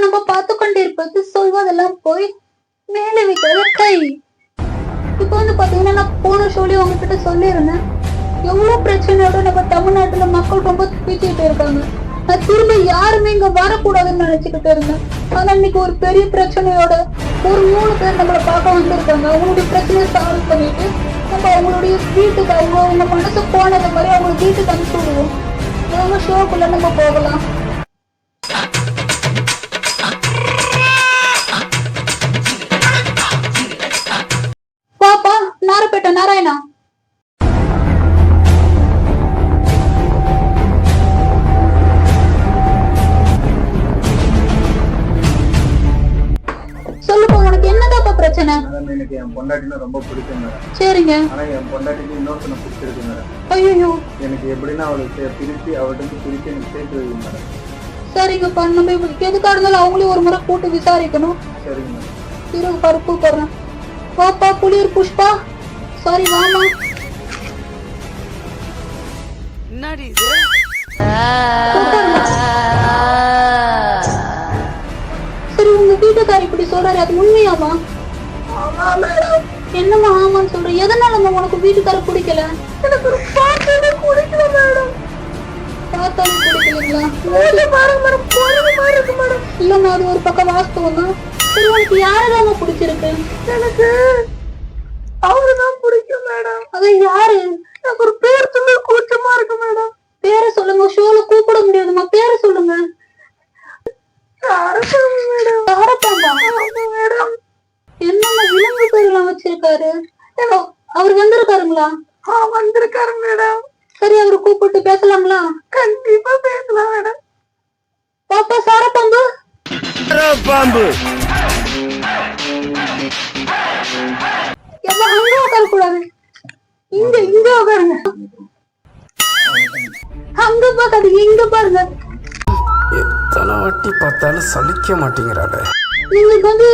நம்ம பார்த்து கொண்டிருப்பது சொல்வதெல்லாம் போய் மேலே வைக்கிற கை. இப்ப பாத்தீங்கன்னா நான் போன ஷோலயும் உங்ககிட்ட சொல்லியிருந்தேன், எவ்வளவு பிரச்சனையோட நம்ம தமிழ்நாட்டுல மக்கள் ரொம்ப தூக்கிட்டு இருக்காங்க. நான் திரும்ப யாருமே இங்க வரக்கூடாதுன்னு நினைச்சுக்கிட்டு இருந்தேன். ஆனா இன்னைக்கு ஒரு பெரிய பிரச்சனையோட ஒரு 3 பேர் நம்மளை பார்க்க வந்திருக்காங்க. அவங்களுடைய பிரச்சனையை சால்வ் பண்ணிட்டு நம்ம அவங்களுடைய வீட்டுக்கு அவங்க மனசு போனது மாதிரி அவங்க வீட்டுக்கு அனுப்பிச்சு விடுவோம். அவங்க ஷோக்குள்ள நம்ம போகலாம். பாப்பா நாரப்பேட்டை நாராயணா, சொல்லுப்பா உனக்கு என்னதாப்பா பிரச்சனை? எனக்கு என் பொண்டாட்டினா ரொம்ப பிடிக்கும் மேடம். சரிங்க. ஆனா என் பொண்டாட்டிக்கு இன்னொருத்தனை பிடிச்சிருக்கு மேடம். ஐயோ. எனக்கு எப்படின்னா அவளுக்கு பிரிச்சு அவள்கிட்ட பிரிச்சு எனக்கு சேர்த்து வைக்கும் மேடம். சரிங்கப்பா, நம்ம எதுக்காக இருந்தாலும் அவங்களையும் ஒரு முறை கூட்டு விசாரிக்கணும். சரிங்க மேடம். இரு பருப்பு போடுறேன். பாப்பா புளியூர் புஷ்பா, சாரி வாமா. என்னடி இது? சரி உங்க வீட்டுக்காரி இப்படி சொல்றாரு, அது உண்மையாமா? என்னம்மா ஆமான்னு சொல்ற? எதனாலம்மா உனக்கு வீட்டுக்கார பிடிக்கல? எனக்கு ஒரு பார்த்தாலே பிடிக்கல மேடம். பார்த்தாலே பிடிக்கலங்களா? பாருங்க மேடம், போறது மாதிரி இருக்கு மேடம். இல்லம்மா அது ஒரு பக்கம் வாஸ்தவம் தான். சரி உனக்கு யாருதாங்க பிடிச்சிருக்கு? எனக்கு அவருதான் பிடிக்கும் மேடம். அது யாரு? எனக்கு ஒரு பேர் சொல்ல கூச்சமா இருக்கு மேடம். பேரை சொல்லுங்க, ஷோல கூப்பிட முடியாதுமா, பேரை சொல்லுங்க. என்னம்மா விலங்கு பேரெல்லாம் வச்சிருக்காரு? அவர் வந்திருக்காருங்களா? வந்திருக்காரு மேடம். சரி அவரு கூப்பிட்டு பேசலாங்களா? கண்டிப்பா பேசலாம் மேடம். பாப்பா சாரப்பாம்பு பாம்பு அங்க உட்கார கூடாது, இங்க இங்க உட்காருங்க. அங்க பாக்காது, இங்க பாருங்க. எத்தனை வாட்டி பார்த்தாலும் சலிக்க மாட்டேங்கிறாரு. நீங்க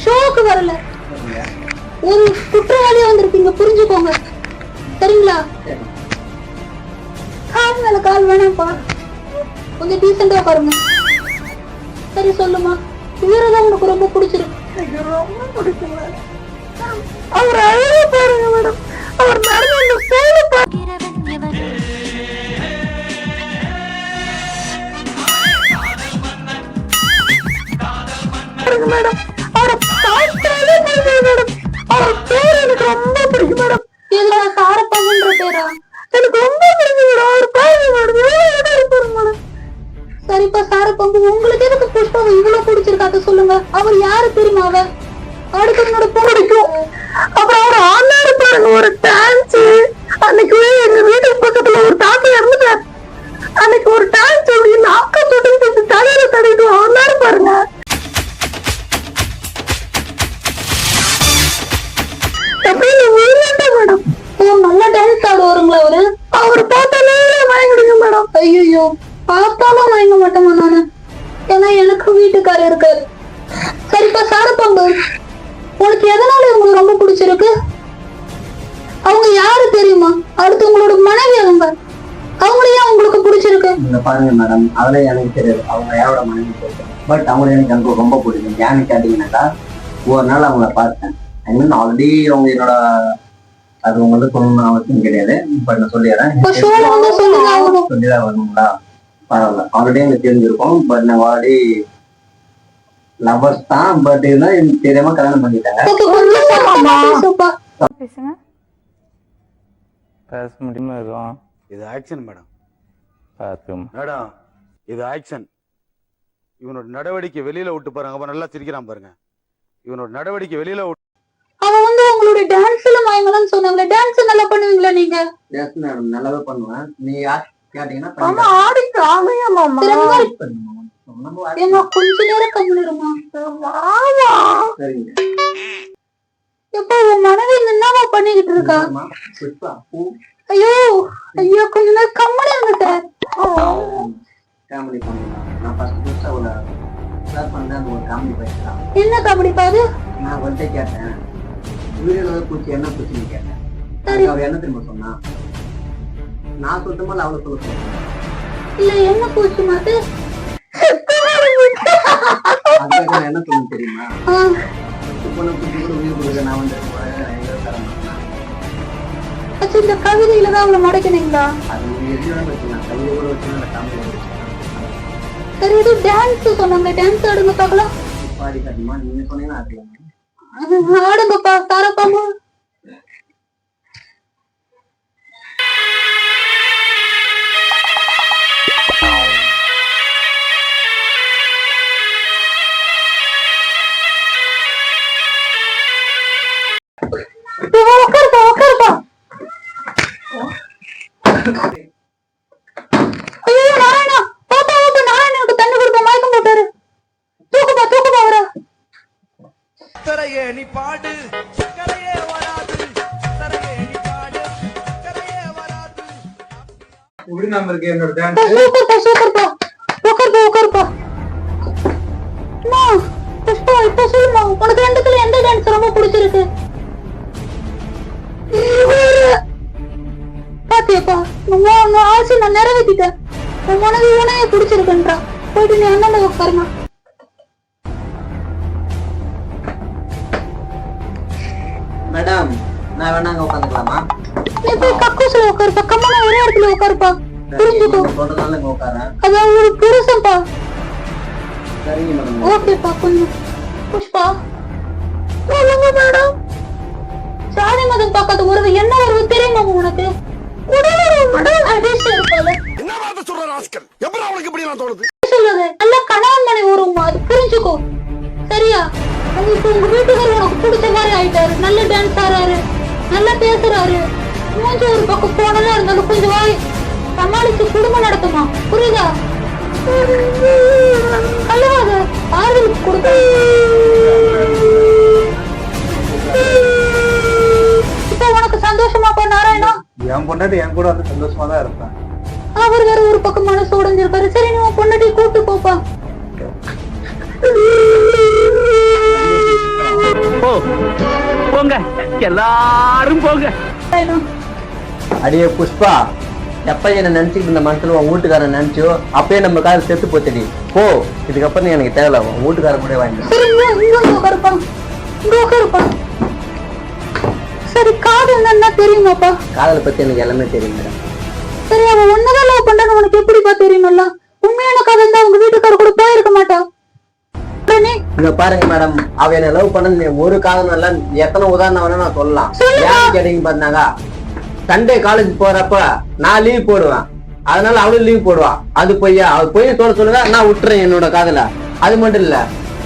ஷோக்கு வரல, ஒரு குற்றவாளியா வந்திருக்கீங்க, புரிஞ்சுக்கோங்க சரிங்களா? கால் மேல கால் வேணாம்ப்பா, கொஞ்சம் டீசெண்டா உட்காருங்க. சரி சொல்லுமா, இவரதான் உனக்கு ரொம்ப பிடிச்சிருக்கு? எனக்கு ரொம்ப பிடிக்கும் மேடம். அவர் அழகா பாருங்க மேடம், அவர் நடந்த சேலை பாருங்க மேடம். அவரை பார்த்தாலே மேடம், அவர் பேர் எனக்கு ரொம்ப பிடிக்கும் மேடம். இதுல சாரப்பாம்புன்ற பேரா? எனக்கு ரொம்ப பிடிக்கும் மேடம். அவர் பாருங்க மேடம், எவ்வளவு இருப்பாரு மேடம். சரிப்பா சாரப்பாம்பு, உங்களுக்கு எதுக்கு புஷ்பாவை இவ்வளவு பிடிச்சிருக்கு அதை சொல்லுங்க. அவர் யாரு தெரியுமா? அவர் அடுத்தவனோட பிடிக்கும். அப்புறம் அவர் ஆனாரு பாருங்க, ஒரு டான்ஸ். அன்னைக்கு எங்க வீட்டுக்கு பக்கத்துல ஒரு தாத்தா இறந்துட்டார். அன்னைக்கு ஒரு டான்ஸ் சொல்லி நாக்க தொட்டு தலையில தடிட்டு ஆனாரு பாருங்க. நல்லா டான்ஸ் ஆடுவாருங்களா அவரு? அவரு பார்த்தாலே மயங்கிடுங்க மேடம். ஐயோ பார்த்தாலும் மயங்க மாட்டேமா நானு, ஏன்னா எனக்கு வீட்டுக்காரர் இருக்காரு. சரிப்பா சாரப்பாம்பு, உனக்கு எதனால உங்களுக்கு ரொம்ப பிடிச்சிருக்கு? அவங்க யாரு தெரியுமா? அடுத்து உங்களோட மனைவி. அவங்களையும் உங்களுக்கு பிடிச்சிருக்கு? பாருங்க மேடம், அதெல்லாம் எனக்கு தெரியாது அவங்க யாரோட மனைவி சொல்றேன். பட் அவங்க எனக்கு ரொம்ப பிடிக்கும். ஏன்னு கேட்டீங்கன்னாக்கா, ஒரு நாள் அவங்கள பார்த்தேன். ஐ மீன் ஆல்ரெடி அவங்க என்னோட, அது உங்களுக்கு சொல்லணும்னு அவசியம் கிடையாது, பட் நான் சொல்லிடுறேன். சொல்லிதான் வரணுங்களா? பரவாயில்ல, ஆல்ரெடி எனக்கு தெரிஞ்சிருக்கோம். பட் நான் ஆல்ரெடி லவர்ஸ் தான். பட் இருந்தால் எனக்கு தெரியாம கல்யாணம் பண்ணிட்டாங்க. பேச முடியுமா? எதுவும் இது ஆக்ஷன் மேடம். பார்த்தும் மேடம் இது ஆக்ஷன். இவனோட நடவடிக்கை வெளியில விட்டு பாருங்க. அப்ப நல்லா சிரிக்கிறான் பாருங்க. இவனோட நடவடிக்கை வெளியில விட்டு. அவன் உங்களுடைய டான்ஸ்ல மயங்கலன்னு சொன்னாங்களே, டான்ஸ் நல்லா பண்ணுவீங்களா நீங்க? எஸ் மேடம், நல்லாவே பண்ணுவேன். நீ கேட்டீங்கன்னா கொஞ்ச நேரம் கம்மிடுமா? சரிங்க. எப்ப உன் மனைவி என்னவா பண்ணிக்கிட்டு இருக்கா? ஐயோ ஐயோ, கொஞ்ச நேரம் கம்மனே இருங்க சார். காமெடி பண்ணலாம். நான் ஃபர்ஸ்ட் புதுசா ஒரு கிளாஸ் பண்ணேன், அந்த ஒரு காமெடி பண்ணிக்கலாம். என்ன காமெடி பாது? நான் வந்து கேட்டேன், வீடியோல பூச்சி என்ன பூச்சின்னு கேட்டேன். அவர் என்ன திரும்ப சொன்னா, நான் சுத்தமா அவளை சொல்ல இல்ல என்ன பூச்சி மாத்து அதுக்காக நான் என்ன சொல்ல தெரியுமா? ஆ, பொண்ணை பிடிச்சி கூட உயிர் கொடுக்க நான் வந்து தர மாட்டேன். அச்சா, இந்த கவிதையில தான் அவளை மடக்கினீங்களா? அது நீங்க எப்படி வேணா வச்சுக்கலாம், கையில கூட வச்சுக்கலாம், காமெடி வச்சுக்கலாம். சரி, இது டான்ஸ் சொன்னாங்க, டான்ஸ் ஆடுங்க பார்க்கலாம். பாடி காட்டுமா? நீங்க சொன்னீங்கன்னா ஆடலாம். ஆடுங்கப்பா தாரப்பாமா. உட்காருப்பா உட்காருப்பா. ஐயோ நாராயணா, பாப்பா பாப்பா, நாராயணனுக்கு தண்ணி கொடுப்பா, மயக்கம் போட்டாரு. தூக்குப்பா தூக்குப்பா அவரை. சக்கரையே நீ பாடு, சக்கரையே வராது, சக்கரையே நீ பாடு, சக்கரையே வராது. எப்படி நம்ம இருக்கு என்னோட பா, டான்ஸ்? சூப்பர்ப்பா சூப்பர்ப்பா. உட்காருப்பா உட்காருப்பா. அம்மா, புஷ்பா இப்ப சொல்லுமா, உனக்கு ரெண்டுத்துல எந்த டான்ஸ் ரொம்ப பிடிச்சிருக்கு? பாத்தியாப்பா, உன் ஆசை நான் நிறைவேற்றிட்டேன். உன் மனது உனையே பிடிச்சிருக்குன்றா. போயிட்டு நீ அண்ணன் உட்காருமா. மேடம், நான் வேணா அங்க உட்காந்துக்கலாமா? நீ போய் கக்கூசுல உட்காருப்பா, கம்மனா ஒரே இடத்துல உட்காருப்பா. புரிஞ்சுக்கோ, நீங்க சொல்றதுனால இங்க உட்காரேன். அதான் ஒரு புருஷன்ப்பா. சரிங்க மேடம். ஓகேப்பா, கொஞ்சம் புஷ்பா சொல்லுங்க மேடம். சாதி மதம் பார்க்காத உறவு என்ன உறவு தெரியுமா உனக்கு? உடலுறவு மேடம். அடிச்சு இருப்பால என்ன வார்த்தை சொல்ற ராஸ்கல்? எப்படி அவனுக்கு இப்படி நான் தோணுது? சொல்லுது நல்ல கணவன் மனை உறவுமா, அது புரிஞ்சுக்கோ சரியா? இப்ப உங்க வீட்டுக்காரர் உனக்கு பிடிச்ச மாதிரி ஆயிட்டாரு. நல்ல டான்ஸ் ஆடுறாரு, நல்லா பேசுறாரு. மூஞ்சி ஒரு பக்கம் போனலாம் இருந்தாலும் கொஞ்சம் வாய் சமாளிச்சு குடும்பம் நடத்துமா, புரியுதா? கழுவாத, ஆறுதல் கொடுக்க. இப்ப உனக்கு சந்தோஷமாப்பா நாராயணா? என் பொண்டாட்டி என் கூட வந்து சந்தோஷமா தான் இருப்பேன். அவர் வேற ஒரு பக்கம் மனசு உடைஞ்சிருக்காரு. சரி, நீ உன் பொண்டாட்டி கூட்டு போப்பா. போங்க எல்லாரும் போங்க. அடியே புஷ்பா, எப்ப என்ன நினைச்சுட்டு இருந்த மனசுல உன் வீட்டுக்காரன் நினைச்சோ அப்பயே நம்ம கார் செத்து போச்சடி. போ, இதுக்கப்புறம் நீ எனக்கு தேவையில்ல, உன் வீட்டுக்காரன் கூட வாங்கி. சரி, இங்க உட்காருப்பா, இங்க உட்காருப்பா. சரி, காதல் என்ன தெரியுமாப்பா? காதலை பத்தி எனக்கு எல்லாமே தெரியும் மேடம். சரி, அவன் ஒன்னதான் லவ் பண்றான்னு உனக்கு எப்படிப்பா தெரியுமல்ல? உண்மையான காதல் தான் உங்க வீட்டுக்கார கூட போயிருக்க மாட்டா. இங்க பாருங்க மேடம், அவ என்ன லவ் பண்ண ஒரு காதல் இல்ல, எத்தனை உதாரணம் வேணா நான் சொல்லலாம். ஏன்னு கேட்டீங்க பாருனாங்க, சண்டே காலேஜ் போறப்ப நான் லீவ் போடுவேன், அதனால அவளும் லீவ் போடுவா. அது பொய்யா? அவ பொய் சொல்லுங்க, நான் விட்டுறேன் என்னோட காதல. அது மட்டும் இல்ல,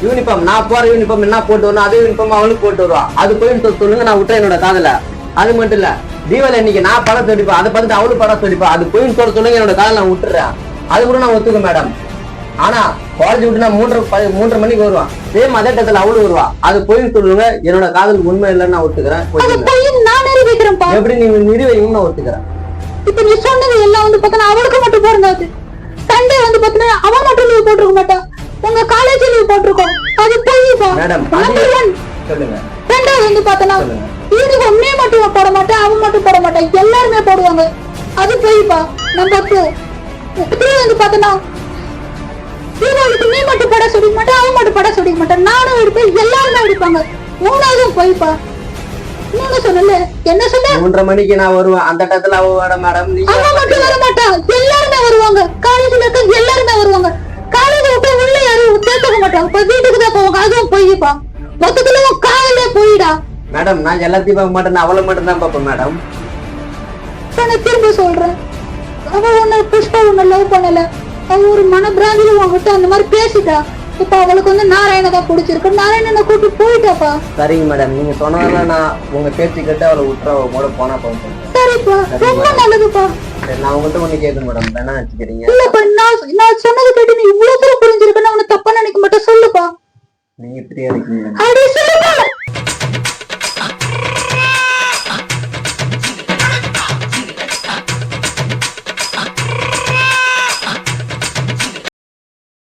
யூனிஃபார்ம் நான் போற யூனிஃபார்ம் என்ன போட்டு வரணும் அதே யூனிஃபார்ம் அவளும் போட்டு வருவா. அது பொய்ன்னு சொல்லுங்க, நான் விட்டுறேன் என்னோட காதல. அது மட்டும் இல்ல, தீபாவளி அன்னைக்கு நான் படம் சொல்லிப்பேன், அதை பார்த்துட்டு அவளும் படம் சொல்லிப்பா. அது பொய்ன்னு சொல்லுங்க, என்னோட காதல நான் விட்டுறேன். அது கூட நான் ஒத்துக்க மேடம். ஆனா காலேஜ் விட்டு நான் 3:30 மணிக்கு வருவான், சேம் அதே டயத்துல அவளும் வருவா. அது பொய்ன்னு சொல்லுங்க, என்னோட காதல் உண்மை இல்லைன்னு நான் ஒத்துக்கிறேன். எப்படி நீங்க நிறுவீங்கன்னு நான் ஒத்துக்கிறேன். இப்ப நீ சொன்னது எல்லாம் வந்து பாத்தா அவளுக்கு மட்டும் போடுறது. சண்டே வந்து பாத்தா அவன் மட்டும் லீவ் போட்டிருக்க மாட்டா, உங்க காலேஜ் லீவ் போட்டிருக்கோம். அது பொய்ப்பா மேடம். சொல்லுங்க. ரெண்டாவது வந்து பாத்தனா யூனிஃபார்ம் நீ மட்டும் போட மாட்டேன், அவன் மட்டும் போட மாட்டேன், எல்லாருமே போடுவாங்க. அது பொய்ப்பா. நம்பர் 2 வந்து பாத்தனா தீபாவளிக்கு நீ மட்டும் படம் சொல்லிக்க மாட்டேன், அவன் மட்டும் படம் சொல்லிக்க மாட்டேன், நானும் எடுப்பேன், எல்லாருமே எடுப்பாங்க. மூணாவதும் பொய்ப்பா. நீங்க சொன்னல என்ன சொன்ன? 3:30 மணிக்கு நான் வருவேன், அந்த டயத்துல அவ வர மேடம். அவன் மட்டும் வர மாட்டா, எல்லாருமே வருவாங்க. காலேஜ்ல இருக்க எல்லாருமே வருவாங்க. காலேஜ் விட்டு உள்ள யாரும் சேர்த்துக்க மாட்டாங்க, போய் வீட்டுக்கு தான் போவாங்க. அதுவும் பொய்ப்பா. மொத்தத்துல உன் காதலே போயிடா. மேடம், நான் எல்லாத்தையும் பார்க்க மாட்டேன், அவளை மட்டும் தான் பார்ப்பேன் மேடம். நான் திரும்ப சொல்றேன், அவ உன்னை புஷ்பா உன்னை லவ் பண்ணல, அவ ஒரு மனப்பிராந்தில உங்ககிட்ட அந்த மாதிரி பேசிட்டா. இப்ப அவளுக்கு வந்து நாராயணதா பிடிச்சிருக்கு, நாராயணனை கூட்டு போயிட்டாப்பா. சரிங்க மேடம், நீங்க சொன்னதால நான் உங்க பேச்சு கேட்டு அவளை விட்டுற கூட போனா போகும். சரிப்பா, ரொம்ப நல்லதுப்பா. நான் உங்ககிட்ட ஒண்ணு கேட்கணும் மேடம், வேணா வச்சுக்கிறீங்க? இல்லப்பா, நான் சொன்னது கேட்டு நீ இவ்வளவு தூரம் புரிஞ்சிருக்கேன்னு அவனை தப்பா நினைக்க மாட்டேன், சொல்லுப்பா. நீங்க ஃப்ரீயா இருக்கீங்க? அடி சொல்லுப்பா.